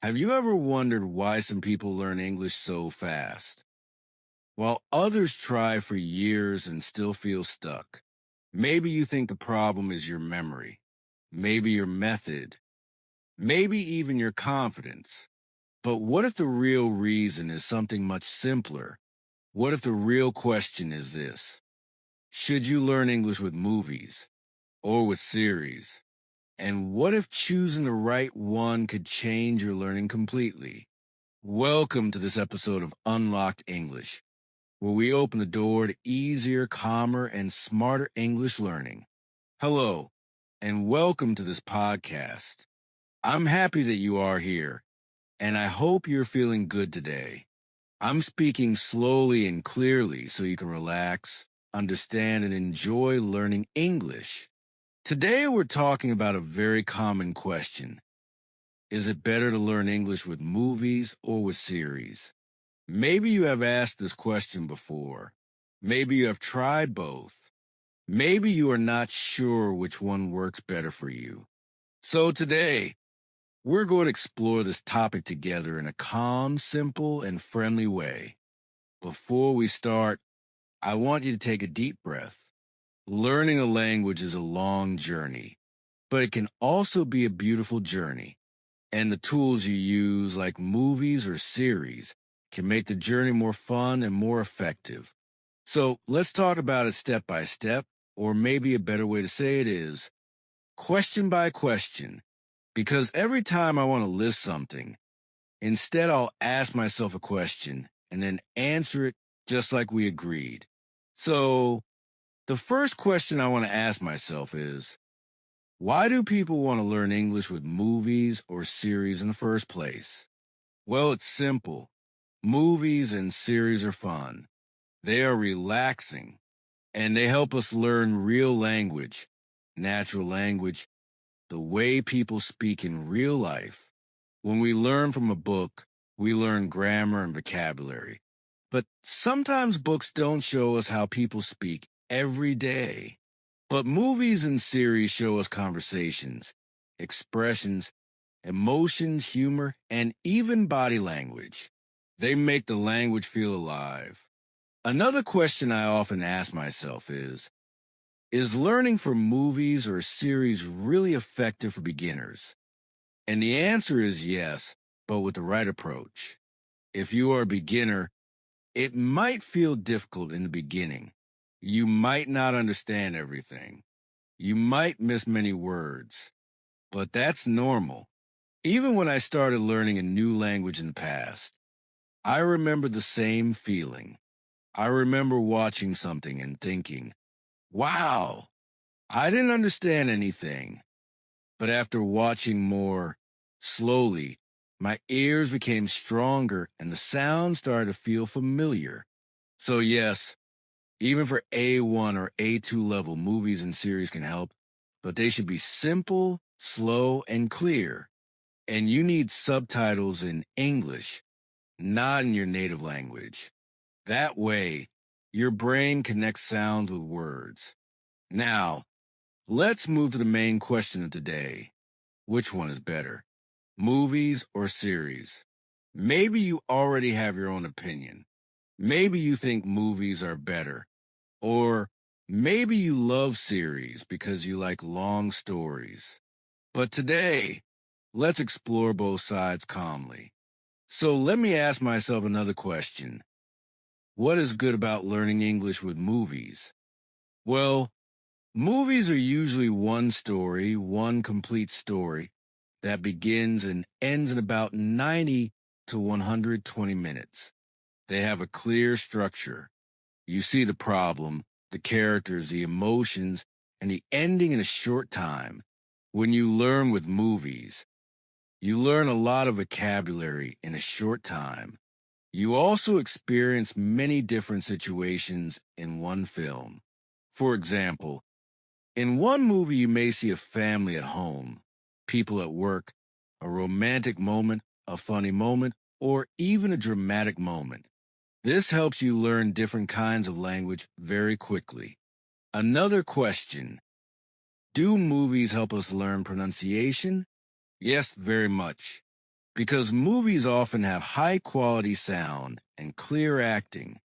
Have you ever wondered why some people learn English so fast, while others try for years and still feel stuck? Maybe you think the problem is your memory, maybe your method, maybe even your confidence. But what if the real reason is something much simpler? What if the real question is this? Should you learn English with movies or with series? And what if choosing the right one could change your learning completely? Welcome to this episode of Unlocked English, where we open the door to easier, calmer, and smarter English learning. Hello, and welcome to this podcast. I'm happy that you are here, and I hope you're feeling good today. I'm speaking slowly and clearly so you can relax, understand, and enjoy learning English. Today, we're talking about a very common question. Is it better to learn English with movies or with series? Maybe you have asked this question before. Maybe you have tried both. Maybe you are not sure which one works better for you. So today, we're going to explore this topic together in a calm, simple, and friendly way. Before we start, I want you to take a deep breath. Learning a language is a long journey, but it can also be a beautiful journey. And the tools you use, like movies or series, can make the journey more fun and more effective. So let's talk about it step by step, or maybe a better way to say it is question by question. Because every time I want to list something, instead I'll ask myself a question and then answer it just like we agreed. So the first question I want to ask myself is, why do people want to learn English with movies or series in the first place? Well, it's simple. Movies and series are fun. They are relaxing, and they help us learn real language, natural language, the way people speak in real life. When we learn from a book, we learn grammar and vocabulary. But sometimes books don't show us how people speak every day. But movies and series show us conversations, expressions, emotions, humor, and even body language. They make the language feel alive. Another question I often ask myself is learning from movies or series really effective for beginners? And the answer is yes, but with the right approach. If you are a beginner, it might feel difficult in the beginning. You might not understand everything. You might miss many words, but that's normal. Even when I started learning a new language in the past, I remember the same feeling. I remember watching something and thinking, wow, I didn't understand anything. But after watching more, slowly, my ears became stronger and the sound started to feel familiar. So yes, even for A1 or A2 level movies and series can help, but they should be simple, slow, and clear. And you need subtitles in English, not in your native language. That way, your brain connects sounds with words. Now, let's move to the main question of today. Which one is better, movies or series? Maybe you already have your own opinion. Maybe you think movies are better. Or maybe you love series because you like long stories. But today, let's explore both sides calmly. So let me ask myself another question. What is good about learning English with movies? Well, movies are usually one story, one complete story that begins and ends in about 90 to 120 minutes. They have a clear structure. You see the problem, the characters, the emotions, and the ending in a short time. When you learn with movies, you learn a lot of vocabulary in a short time. You also experience many different situations in one film. For example, in one movie, you may see a family at home, people at work, a romantic moment, a funny moment, or even a dramatic moment. This helps you learn different kinds of language very quickly. Another question. Do movies help us learn pronunciation? Yes, very much. Because movies often have high quality sound and clear acting.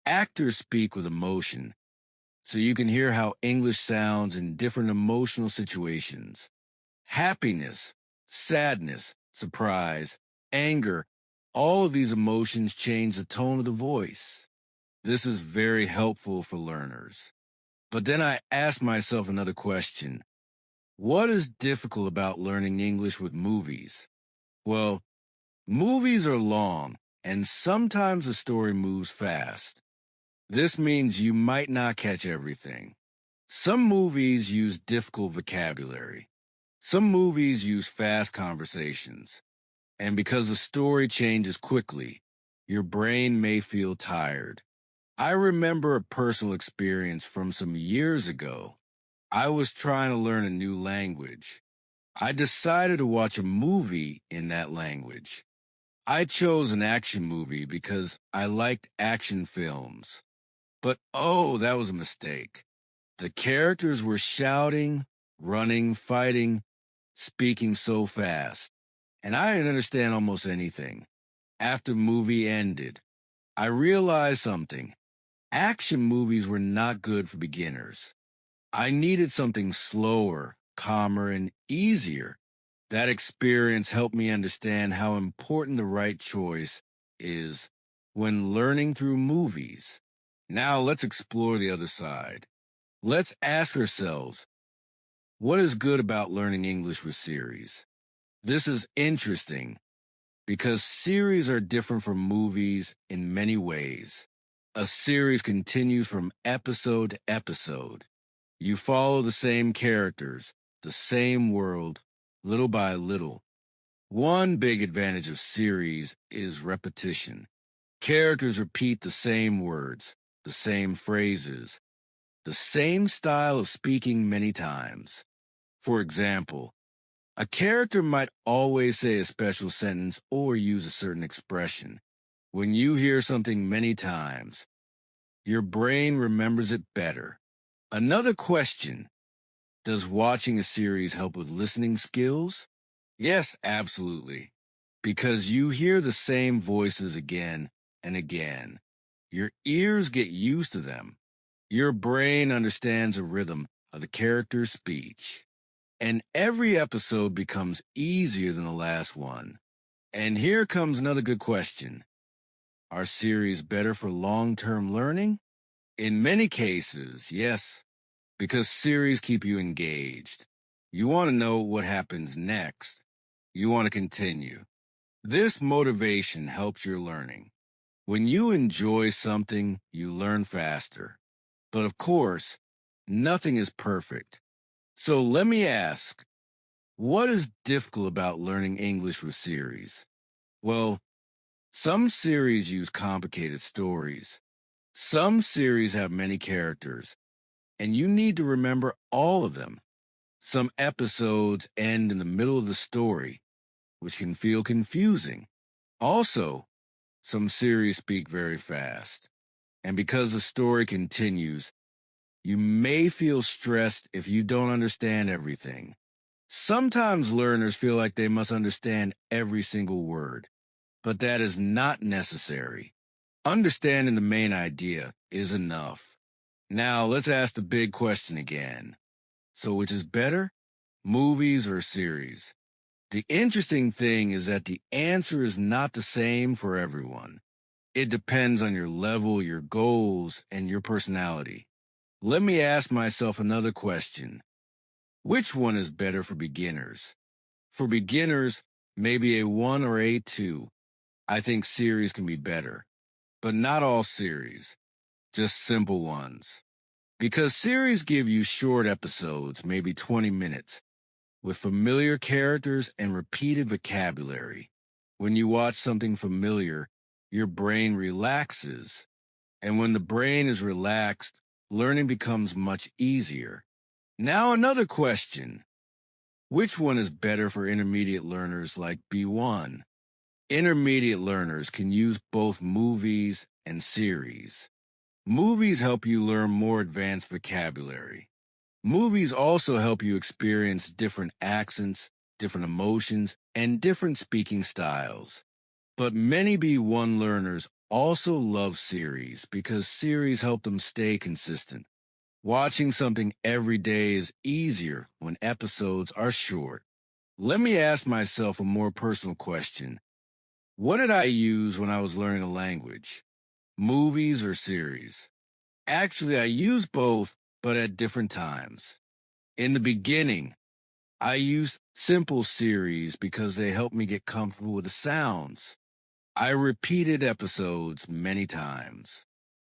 Actors speak with emotion, so you can hear how English sounds in different emotional situations. Happiness, sadness, surprise, anger, all of these emotions change the tone of the voice. This is very helpful for learners. But then I ask myself another question. What is difficult about learning English with movies? Well, movies are long, and sometimes the story moves fast. This means you might not catch everything. Some movies use difficult vocabulary. Some movies use fast conversations. And because the story changes quickly, your brain may feel tired. I remember a personal experience from some years ago. I was trying to learn a new language. I decided to watch a movie in that language. I chose an action movie because I liked action films. But oh, that was a mistake. The characters were shouting, running, fighting, speaking so fast, and I didn't understand almost anything. After the movie ended, I realized something. Action movies were not good for beginners. I needed something slower, calmer, and easier. That experience helped me understand how important the right choice is when learning through movies. Now let's explore the other side. Let's ask ourselves, what is good about learning English with series? This is interesting because series are different from movies in many ways. A series continues from episode to episode. You follow the same characters, the same world, little by little. One big advantage of series is repetition. Characters repeat the same words, the same phrases, the same style of speaking many times. For example, a character might always say a special sentence or use a certain expression. When you hear something many times, your brain remembers it better. Another question: does watching a series help with listening skills? Yes, absolutely. Because you hear the same voices again and again. Your ears get used to them. Your brain understands the rhythm of the character's speech. And every episode becomes easier than the last one. And here comes another good question. Are series better for long-term learning? In many cases, yes, because series keep you engaged. You want to know what happens next. You want to continue. This motivation helps your learning. When you enjoy something, you learn faster. But of course, nothing is perfect. So let me ask, what is difficult about learning English with series? Well, some series use complicated stories. Some series have many characters, and you need to remember all of them. Some episodes end in the middle of the story, which can feel confusing. Also, some series speak very fast, and because the story continues, you may feel stressed if you don't understand everything. Sometimes learners feel like they must understand every single word, but that is not necessary. Understanding the main idea is enough. Now, let's ask the big question again. So, which is better, movies or series? The interesting thing is that the answer is not the same for everyone. It depends on your level, your goals, and your personality. Let me ask myself another question. Which one is better for beginners? For beginners, maybe a 1 or a 2. I think series can be better, but not all series, just simple ones. Because series give you short episodes, maybe 20 minutes, with familiar characters and repeated vocabulary. When you watch something familiar, your brain relaxes. And when the brain is relaxed, learning becomes much easier. Now, another question. Which one is better for intermediate learners like B1? Intermediate learners can use both movies and series. Movies help you learn more advanced vocabulary. Movies also help you experience different accents, different emotions, and different speaking styles. But many B1 learners also love series because series help them stay consistent. Watching something every day is easier when episodes are short. Let me ask myself a more personal question. What did I use when I was learning a language? Movies or series? Actually, I used both, but at different times. In the beginning, I used simple series because they helped me get comfortable with the sounds. I repeated episodes many times.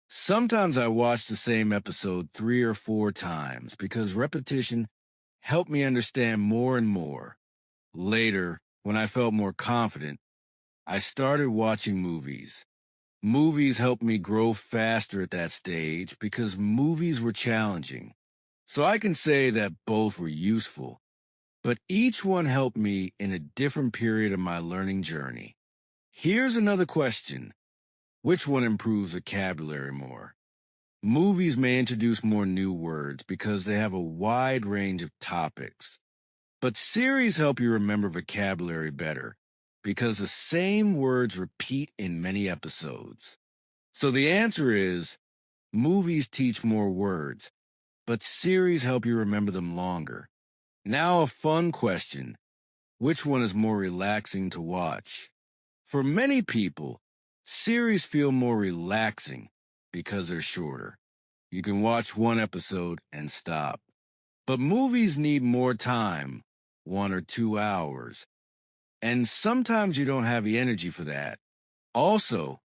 Sometimes I watched the same episode 3 or 4 times because repetition helped me understand more and more. Later, when I felt more confident, I started watching movies. Movies helped me grow faster at that stage because movies were challenging. So I can say that both were useful, but each one helped me in a different period of my learning journey. Here's another question. Which one improves vocabulary more? Movies may introduce more new words because they have a wide range of topics. But series help you remember vocabulary better because the same words repeat in many episodes. So the answer is movies teach more words, but series help you remember them longer. Now, a fun question. Which one is more relaxing to watch? For many people, series feel more relaxing because they're shorter. You can watch one episode and stop. But movies need more time, 1 or 2 hours. And sometimes you don't have the energy for that. Also,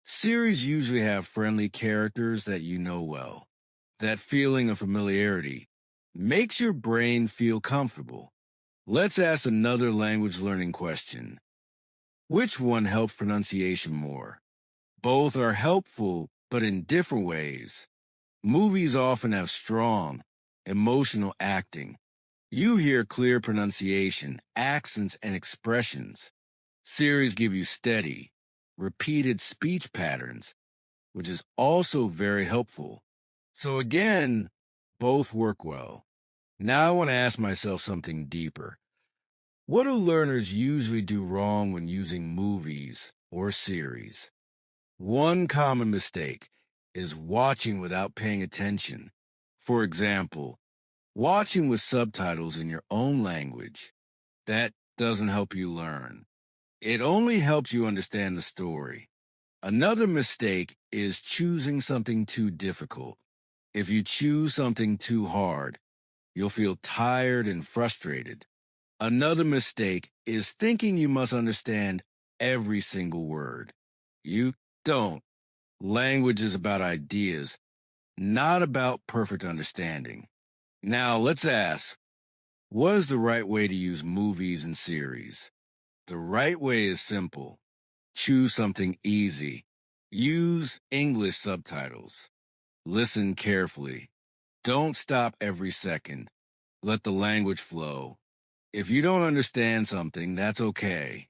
series usually have friendly characters that you know well. That feeling of familiarity makes your brain feel comfortable. Let's ask another language learning question. Which one helps pronunciation more? Both are helpful, but in different ways. Movies often have strong, emotional acting. You hear clear pronunciation, accents, and expressions. Series give you steady, repeated speech patterns, which is also very helpful. So again, both work well. Now I want to ask myself something deeper. What do learners usually do wrong when using movies or series? One common mistake is watching without paying attention. For example, watching with subtitles in your own language. That doesn't help you learn. It only helps you understand the story. Another mistake is choosing something too difficult. If you choose something too hard, you'll feel tired and frustrated. Another mistake is thinking you must understand every single word. You don't. Language is about ideas, not about perfect understanding. Now, let's ask, what is the right way to use movies and series? The right way is simple. Choose something easy. Use English subtitles. Listen carefully. Don't stop every second. Let the language flow. If you don't understand something, that's okay.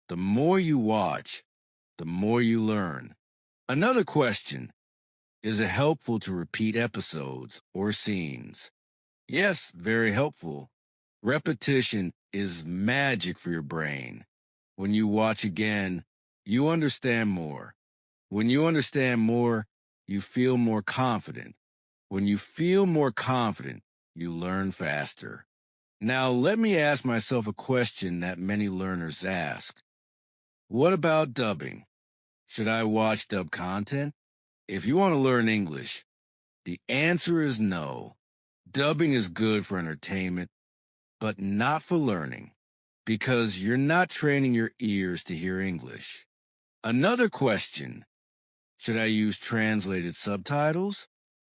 The more you watch, the more you learn. Another question. Is it helpful to repeat episodes or scenes? Yes, very helpful. Repetition is magic for your brain. When you watch again, you understand more. When you understand more, you feel more confident. When you feel more confident, you learn faster. Now, let me ask myself a question that many learners ask. What about dubbing? Should I watch dub content? If you want to learn English, the answer is no. Dubbing is good for entertainment, but not for learning, because you're not training your ears to hear English. Another question, should I use translated subtitles?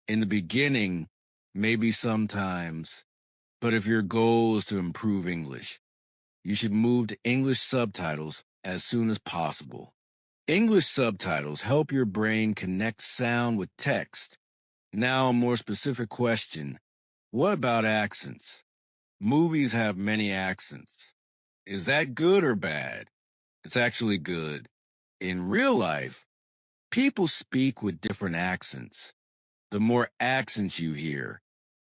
In the beginning, maybe sometimes, but if your goal is to improve English, you should move to English subtitles as soon as possible. English subtitles help your brain connect sound with text. Now, a more specific question. What about accents? Movies have many accents. Is that good or bad? It's actually good. In real life, people speak with different accents. The more accents you hear,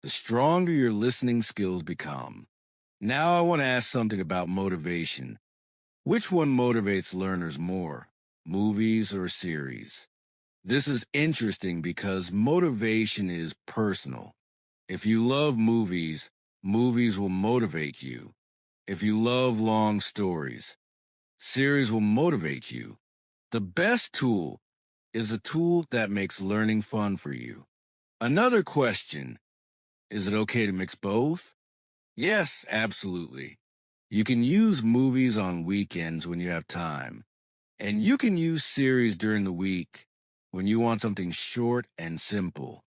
the stronger your listening skills become. Now I want to ask something about motivation. Which one motivates learners more, movies or series? This is interesting because motivation is personal. If you love movies, movies will motivate you. If you love long stories, series will motivate you. The best tool is a tool that makes learning fun for you. Another question, is it okay to mix both? Yes, absolutely. You can use movies on weekends when you have time, and you can use series during the week when you want something short and simple.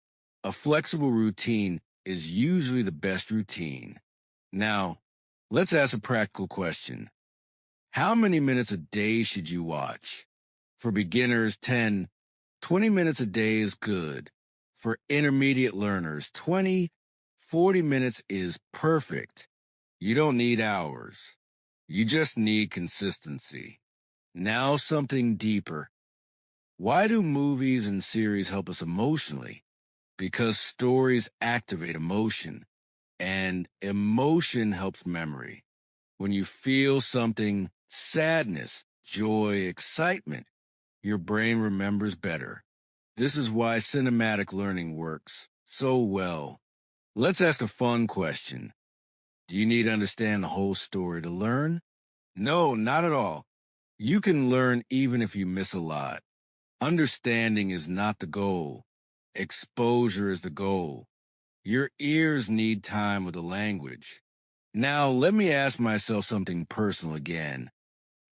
A flexible routine is usually the best routine. Now, let's ask a practical question. How many minutes a day should you watch? For beginners, 10, 20 minutes a day is good. For intermediate learners, 20, 40 minutes is perfect. You don't need hours. You just need consistency. Now something deeper. Why do movies and series help us emotionally? Because stories activate emotion, and emotion helps memory. When you feel something, sadness, joy, excitement, your brain remembers better. This is why cinematic learning works so well. Let's ask a fun question. Do you need to understand the whole story to learn? No, not at all. You can learn even if you miss a lot. Understanding is not the goal. Exposure is the goal. Your ears need time with the language. Now, let me ask myself something personal again.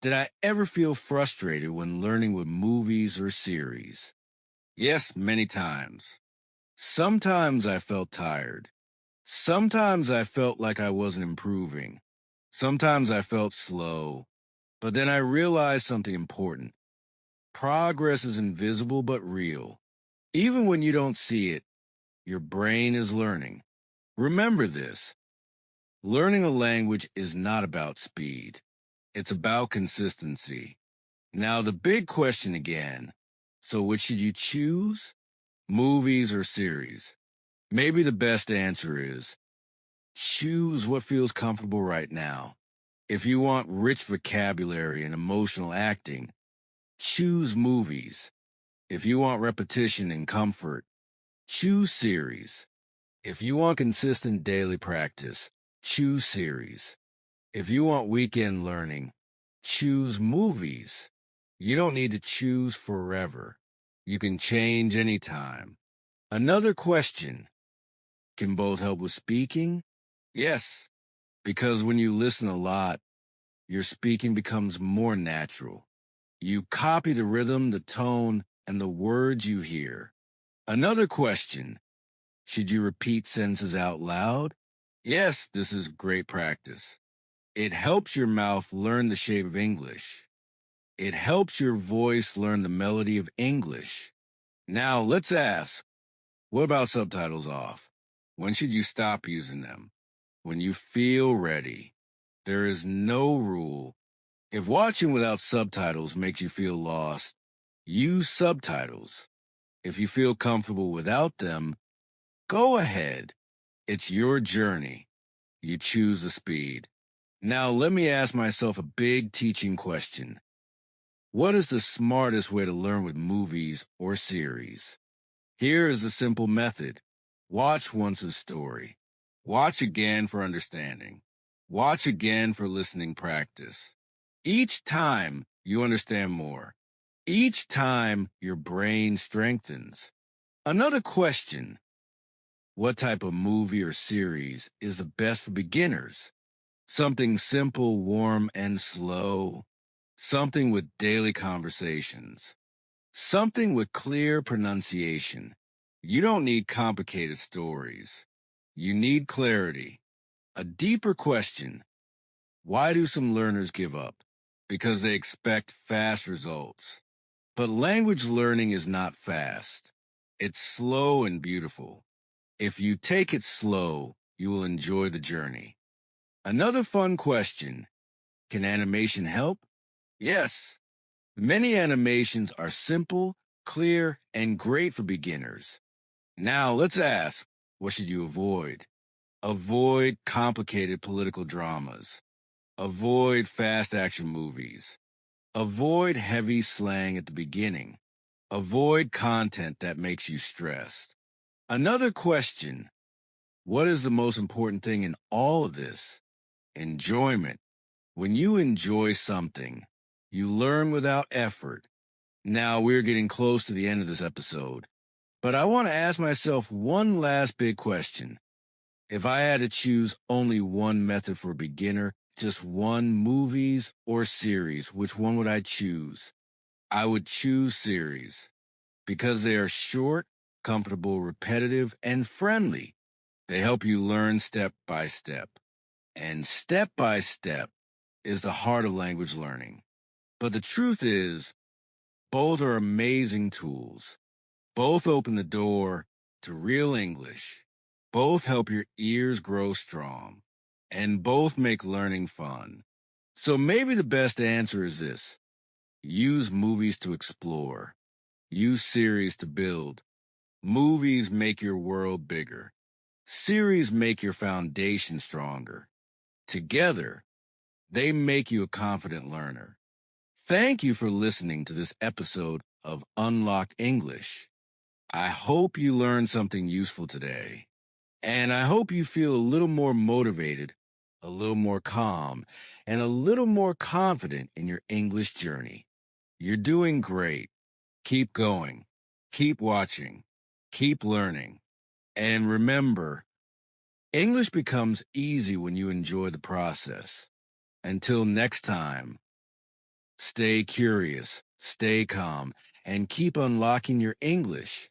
Did I ever feel frustrated when learning with movies or series? Yes, many times. Sometimes I felt tired. Sometimes I felt like I wasn't improving. Sometimes I felt slow. But then I realized something important. Progress is invisible but real. Even when you don't see it, your brain is learning. Remember this. Learning a language is not about speed. It's about consistency. Now, the big question again. So, which should you choose? Movies or series? Maybe the best answer is choose what feels comfortable right now. If you want rich vocabulary and emotional acting, choose movies. If you want repetition and comfort, choose series. If you want consistent daily practice, choose series. If you want weekend learning, choose movies. You don't need to choose forever. You can change anytime. Another question. Can both help with speaking? Yes, because when you listen a lot, your speaking becomes more natural. You copy the rhythm, the tone, and the words you hear. Another question. Should you repeat sentences out loud? Yes, this is great practice. It helps your mouth learn the shape of English. It helps your voice learn the melody of English. Now, let's ask, what about subtitles off? When should you stop using them? When you feel ready. There is no rule. If watching without subtitles makes you feel lost, use subtitles. If you feel comfortable without them, go ahead. It's your journey. You choose the speed. Now, let me ask myself a big teaching question. What is the smartest way to learn with movies or series? Here is a simple method. Watch once a story. Watch again for understanding. Watch again for listening practice. Each time you understand more. Each time your brain strengthens. Another question. What type of movie or series is the best for beginners? Something simple, warm, and slow. Something with daily conversations. Something with clear pronunciation. You don't need complicated stories. You need clarity. A deeper question. Why do some learners give up? Because they expect fast results. But language learning is not fast. It's slow and beautiful. If you take it slow, you will enjoy the journey. Another fun question. Can animation help? Yes. Many animations are simple, clear, and great for beginners. Now let's ask, what should you avoid? Avoid complicated political dramas. Avoid fast action movies. Avoid heavy slang at the beginning. Avoid content that makes you stressed. Another question: what is the most important thing in all of this? Enjoyment. When you enjoy something, you learn without effort. Now we're getting close to the end of this episode, but I want to ask myself one last big question. If I had to choose only one method for a beginner, just one, movies or series, which one would I choose? I would choose series because they are short, comfortable, repetitive, and friendly. They help you learn step by step. And step by step is the heart of language learning. But the truth is, both are amazing tools. Both open the door to real English. Both help your ears grow strong. And both make learning fun. So maybe the best answer is this: use movies to explore. Use series to build. Movies make your world bigger. Series make your foundation stronger. Together, they make you a confident learner. Thank you for listening to this episode of Unlock English. I hope you learned something useful today. And I hope you feel a little more motivated, a little more calm, and a little more confident in your English journey. You're doing great. Keep going. Keep watching. Keep learning. And remember, English becomes easy when you enjoy the process. Until next time, stay curious, stay calm, and keep unlocking your English.